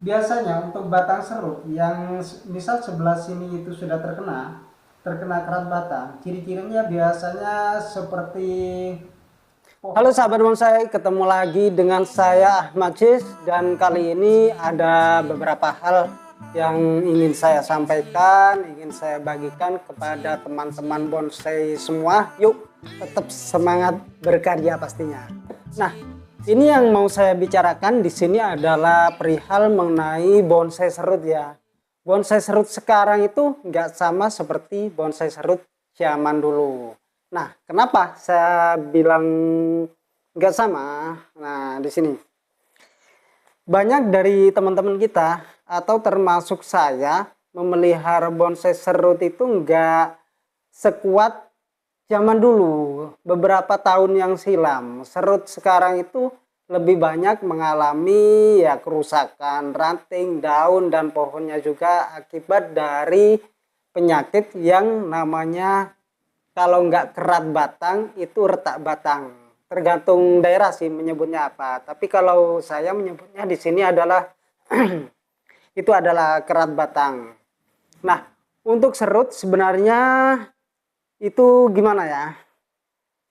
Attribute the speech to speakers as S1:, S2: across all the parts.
S1: biasanya untuk batang serut yang misal sebelah sini itu sudah terkena kerat batang, ciri-cirinya biasanya seperti
S2: Halo
S1: pohon.
S2: sahabat bonsai, ketemu lagi dengan saya Ahmad Cis, dan kali ini ada beberapa hal yang ingin saya sampaikan, ingin saya bagikan kepada teman-teman bonsai semua. Yuk, tetap semangat berkarya pastinya. Nah, ini yang mau saya bicarakan di sini adalah perihal mengenai bonsai serut ya. Bonsai serut sekarang itu nggak sama seperti bonsai serut zaman dulu. Nah, kenapa saya bilang nggak sama? Nah, di sini banyak dari teman-teman kita atau termasuk saya memelihara bonsai serut itu nggak sekuat zaman dulu. Beberapa tahun yang silam, serut sekarang itu lebih banyak mengalami ya kerusakan ranting, daun, dan pohonnya juga akibat dari penyakit yang namanya, kalau nggak kerat batang itu retak batang. Tergantung daerah sih menyebutnya apa. Tapi kalau saya menyebutnya di sini adalah itu adalah kerat batang. Nah, untuk serut sebenarnya itu gimana ya?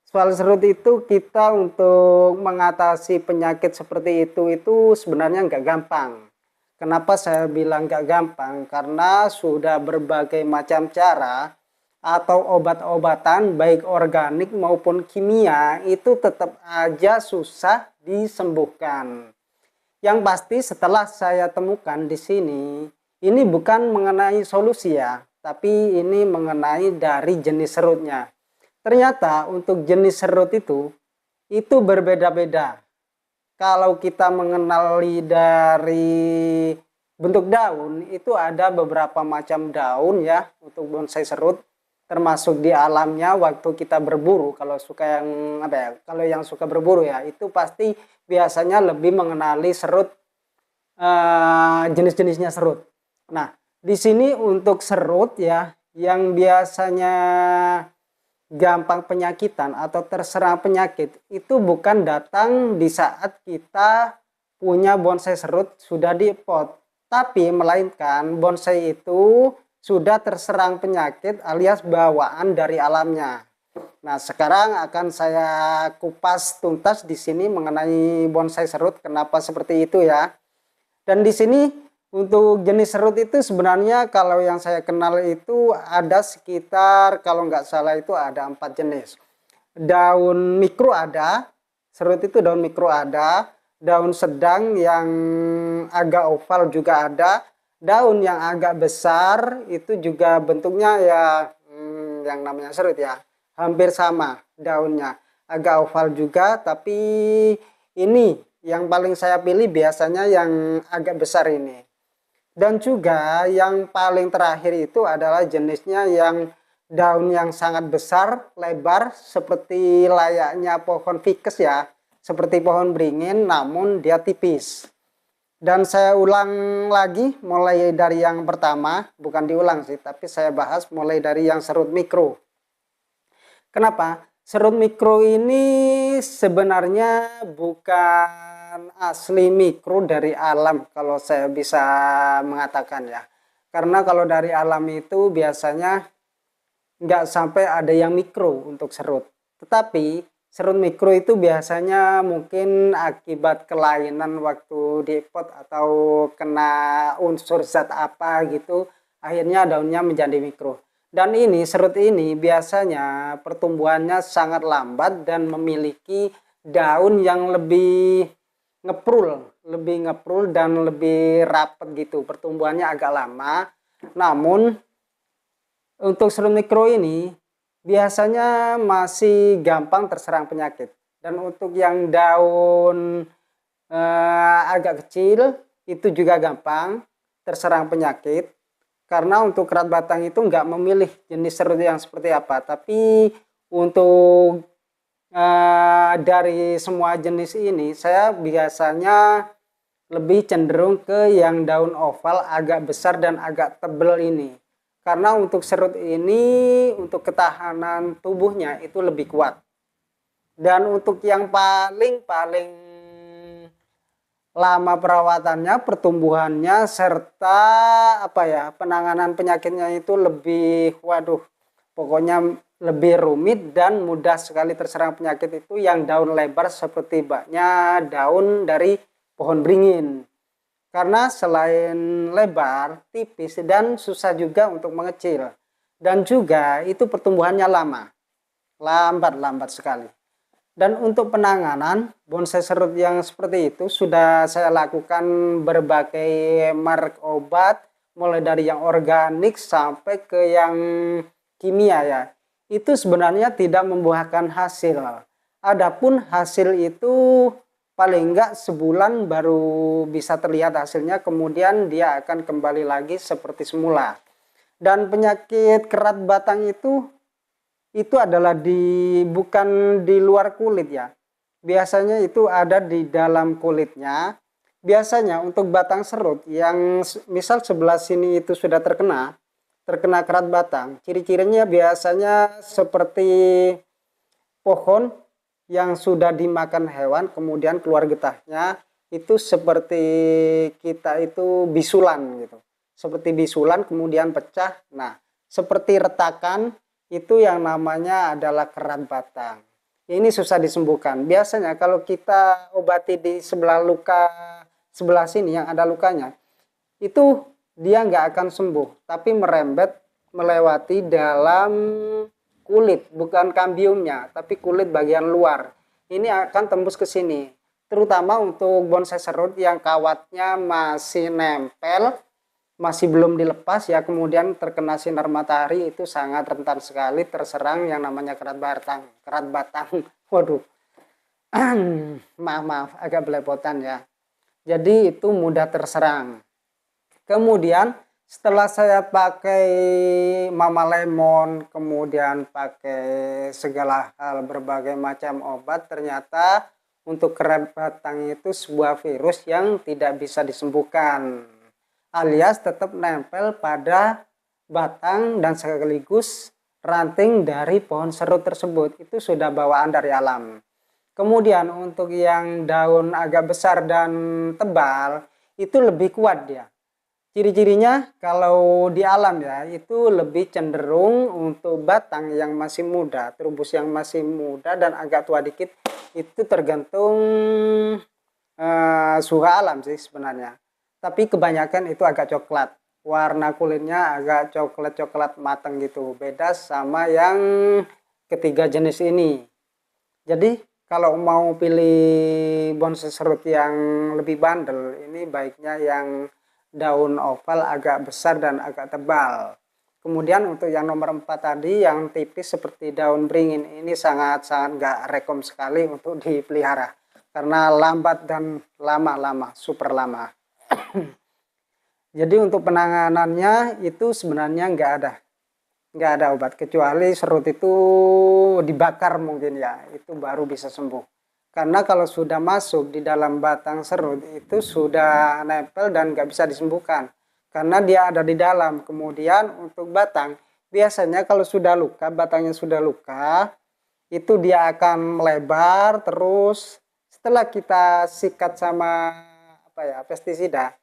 S2: Soal serut itu kita untuk mengatasi penyakit seperti itu sebenarnya nggak gampang. Kenapa saya bilang nggak gampang? Karena sudah berbagai macam cara atau obat-obatan baik organik maupun kimia itu tetap aja susah disembuhkan. Yang pasti setelah saya temukan di sini, ini bukan mengenai solusi ya, tapi ini mengenai dari jenis serutnya. Ternyata untuk jenis serut itu berbeda-beda. Kalau kita mengenali dari bentuk daun, itu ada beberapa macam daun ya untuk bonsai serut, termasuk di alamnya waktu kita berburu. Kalau suka yang apa ya, kalau yang suka berburu ya, itu pasti biasanya lebih mengenali serut, jenis-jenisnya serut. Nah, di sini untuk serut ya yang biasanya gampang penyakitan atau terserang penyakit itu bukan datang di saat kita punya bonsai serut sudah di pot, tapi melainkan bonsai itu sudah terserang penyakit alias bawaan dari alamnya. Nah, sekarang akan saya kupas tuntas di sini mengenai bonsai serut, kenapa seperti itu ya. Dan di sini untuk jenis serut itu sebenarnya kalau yang saya kenal itu ada sekitar, kalau nggak salah itu ada 4 jenis. Daun mikro ada, serut itu daun mikro ada, daun sedang yang agak oval juga ada, daun yang agak besar itu juga bentuknya ya yang namanya serut ya, hampir sama daunnya, agak oval juga, tapi ini yang paling saya pilih biasanya yang agak besar ini. Dan juga yang paling terakhir itu adalah jenisnya yang daun yang sangat besar, lebar, seperti layaknya pohon ficus ya, seperti pohon beringin, namun dia tipis. Dan saya ulang lagi mulai dari yang pertama, bukan diulang sih, tapi saya bahas mulai dari yang serut mikro. Kenapa? Serut mikro ini sebenarnya bukan asli mikro dari alam kalau saya bisa mengatakan ya. Karena kalau dari alam itu biasanya nggak sampai ada yang mikro untuk serut. Tetapi serut mikro itu biasanya mungkin akibat kelainan waktu di pot atau kena unsur zat apa gitu, akhirnya daunnya menjadi mikro. Dan ini serut ini biasanya pertumbuhannya sangat lambat dan memiliki daun yang lebih ngeprul dan lebih rapat gitu. Pertumbuhannya agak lama. Namun untuk serut mikro ini biasanya masih gampang terserang penyakit. Dan untuk yang daun agak kecil itu juga gampang terserang penyakit. Karena untuk kerat batang itu nggak memilih jenis serut yang seperti apa. Tapi untuk dari semua jenis ini saya biasanya lebih cenderung ke yang daun oval agak besar dan agak tebal ini. Karena untuk serut ini untuk ketahanan tubuhnya itu lebih kuat. Dan untuk yang paling paling lama perawatannya, pertumbuhannya, serta penanganan penyakitnya itu lebih, pokoknya lebih rumit dan mudah sekali terserang penyakit itu yang daun lebar seperti baknya daun dari pohon beringin. Karena selain lebar, tipis, dan susah juga untuk mengecil. Dan juga itu pertumbuhannya lama, lambat sekali. Dan untuk penanganan bonsai serut yang seperti itu sudah saya lakukan berbagai merek obat, mulai dari yang organik sampai ke yang kimia ya. Itu sebenarnya tidak membuahkan hasil. Adapun hasil itu paling enggak sebulan baru bisa terlihat hasilnya, kemudian dia akan kembali lagi seperti semula. Dan penyakit kerat batang itu adalah bukan di luar kulit ya. Biasanya itu ada di dalam kulitnya. Biasanya untuk batang serut yang misal sebelah sini itu sudah terkena kerat batang, ciri-cirinya biasanya seperti pohon yang sudah dimakan hewan kemudian keluar getahnya, itu seperti kita itu bisulan gitu. Seperti bisulan kemudian pecah. Nah, seperti retakan, itu yang namanya adalah kerat batang. Ini susah disembuhkan. Biasanya kalau kita obati di sebelah luka sebelah sini yang ada lukanya, itu dia nggak akan sembuh, tapi merembet melewati dalam kulit, bukan kambiumnya, tapi kulit bagian luar. Ini akan tembus ke sini. Terutama untuk bonsai serut yang kawatnya masih nempel, masih belum dilepas ya, kemudian terkena sinar matahari, itu sangat rentan sekali terserang yang namanya kerat batang. Waduh. Maaf, agak belepotan ya. Jadi itu mudah terserang. Kemudian setelah saya pakai Mama Lemon, kemudian pakai segala hal berbagai macam obat, ternyata untuk kerat batang itu sebuah virus yang tidak bisa disembuhkan, alias tetap nempel pada batang dan sekaligus ranting dari pohon serut tersebut. Itu sudah bawaan dari alam. Kemudian untuk yang daun agak besar dan tebal, itu lebih kuat dia. Ciri-cirinya kalau di alam ya, itu lebih cenderung untuk batang yang masih muda, terubus yang masih muda dan agak tua dikit, itu tergantung suhu alam sih sebenarnya. Tapi kebanyakan itu agak coklat, warna kulitnya agak coklat matang gitu, beda sama yang ketiga jenis ini. Jadi kalau mau pilih bonsai serut yang lebih bandel, ini baiknya yang daun oval agak besar dan agak tebal. Kemudian untuk yang nomor 4 tadi yang tipis seperti daun beringin, ini sangat-sangat gak rekom sekali untuk dipelihara karena lambat dan lama, super lama. Jadi untuk penanganannya itu sebenarnya nggak ada obat, kecuali serut itu dibakar mungkin ya, itu baru bisa sembuh. Karena kalau sudah masuk di dalam batang serut itu sudah nempel dan nggak bisa disembuhkan. Karena dia ada di dalam. Kemudian untuk batang, biasanya kalau sudah luka, batangnya sudah luka, itu dia akan melebar terus. Setelah kita sikat sama pestisida,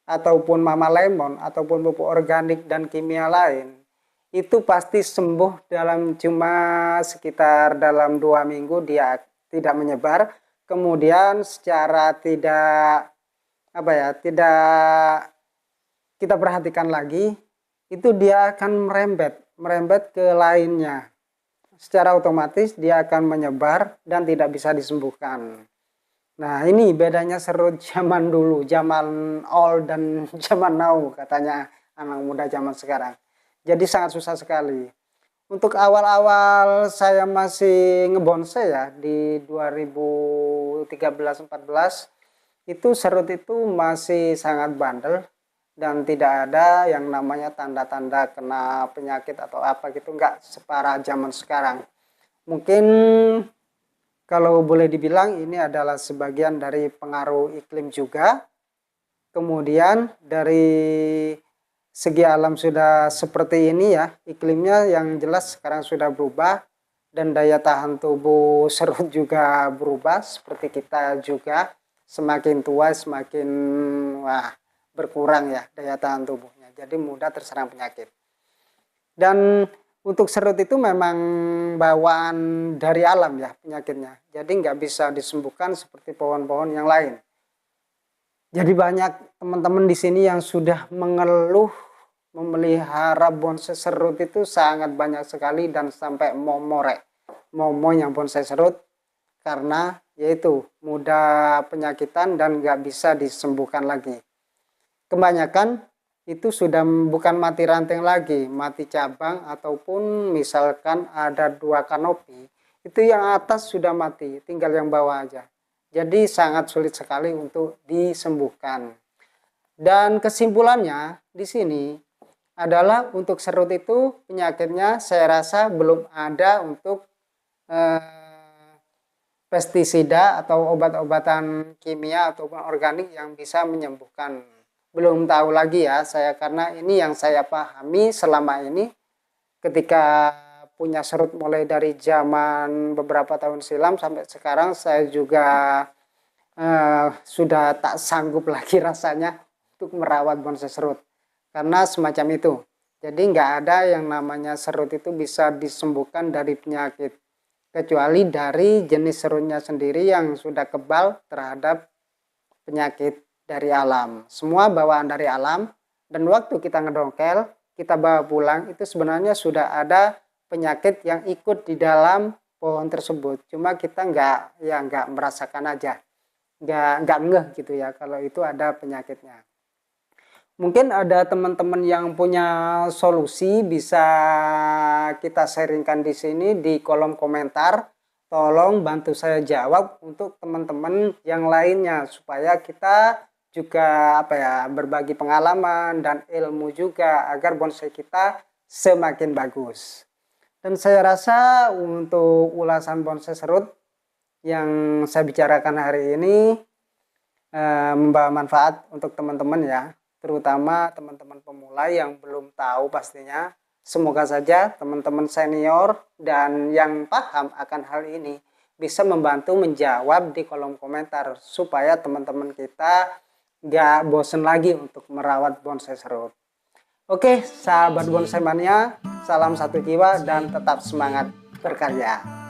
S2: ataupun Mama Lemon, ataupun pupuk organik dan kimia lain, itu pasti sembuh dalam cuma sekitar dalam 2 minggu dia tidak menyebar. Kemudian secara tidak kita perhatikan lagi, itu dia akan merembet ke lainnya. Secara otomatis dia akan menyebar dan tidak bisa disembuhkan. Nah, ini bedanya serut zaman dulu, zaman old dan zaman now, katanya anak muda zaman sekarang. Jadi sangat susah sekali. Untuk awal-awal saya masih ngebonsai ya, di 2013-14, itu serut itu masih sangat bandel dan tidak ada yang namanya tanda-tanda kena penyakit atau apa gitu, nggak separah zaman sekarang. Mungkin kalau boleh dibilang ini adalah sebagian dari pengaruh iklim juga. Kemudian dari segi alam sudah seperti ini ya, iklimnya yang jelas sekarang sudah berubah dan daya tahan tubuh serut juga berubah seperti kita juga. semakin tua semakin berkurang ya daya tahan tubuhnya, jadi mudah terserang penyakit. Dan untuk serut itu memang bawaan dari alam ya penyakitnya, jadi nggak bisa disembuhkan seperti pohon-pohon yang lain. Jadi banyak teman-teman di sini yang sudah mengeluh memelihara bonsai serut itu sangat banyak sekali, dan sampai momo yang bonsai serut, karena yaitu mudah penyakitan dan nggak bisa disembuhkan lagi. Kebanyakan itu sudah bukan mati ranting lagi, mati cabang, ataupun misalkan ada 2 kanopi, itu yang atas sudah mati, tinggal yang bawah aja. Jadi sangat sulit sekali untuk disembuhkan. Dan kesimpulannya di sini adalah untuk serut itu penyakitnya saya rasa belum ada untuk pestisida atau obat-obatan kimia ataupun organik yang bisa menyembuhkan. Belum tahu lagi ya saya, karena ini yang saya pahami selama ini ketika punya serut mulai dari zaman beberapa tahun silam sampai sekarang, saya juga sudah tak sanggup lagi rasanya untuk merawat bonsai serut karena semacam itu. Jadi nggak ada yang namanya serut itu bisa disembuhkan dari penyakit, kecuali dari jenis serutnya sendiri yang sudah kebal terhadap penyakit dari alam. Semua bawaan dari alam, dan waktu kita ngedongkel, kita bawa pulang, itu sebenarnya sudah ada penyakit yang ikut di dalam pohon tersebut. Cuma kita nggak merasakan aja, nggak ngeh gitu ya kalau itu ada penyakitnya. Mungkin ada teman-teman yang punya solusi, bisa kita sharingkan di sini di kolom komentar. Tolong bantu saya jawab untuk teman-teman yang lainnya, supaya kita juga berbagi pengalaman dan ilmu juga agar bonsai kita semakin bagus. Dan saya rasa untuk ulasan bonsai serut yang saya bicarakan hari ini membawa manfaat untuk teman-teman ya, terutama teman-teman pemula yang belum tahu pastinya. Semoga saja teman-teman senior dan yang paham akan hal ini bisa membantu menjawab di kolom komentar, supaya teman-teman kita nggak bosen lagi untuk merawat bonsai serut. Oke, sahabat bonsai mania, salam satu jiwa dan tetap semangat berkarya.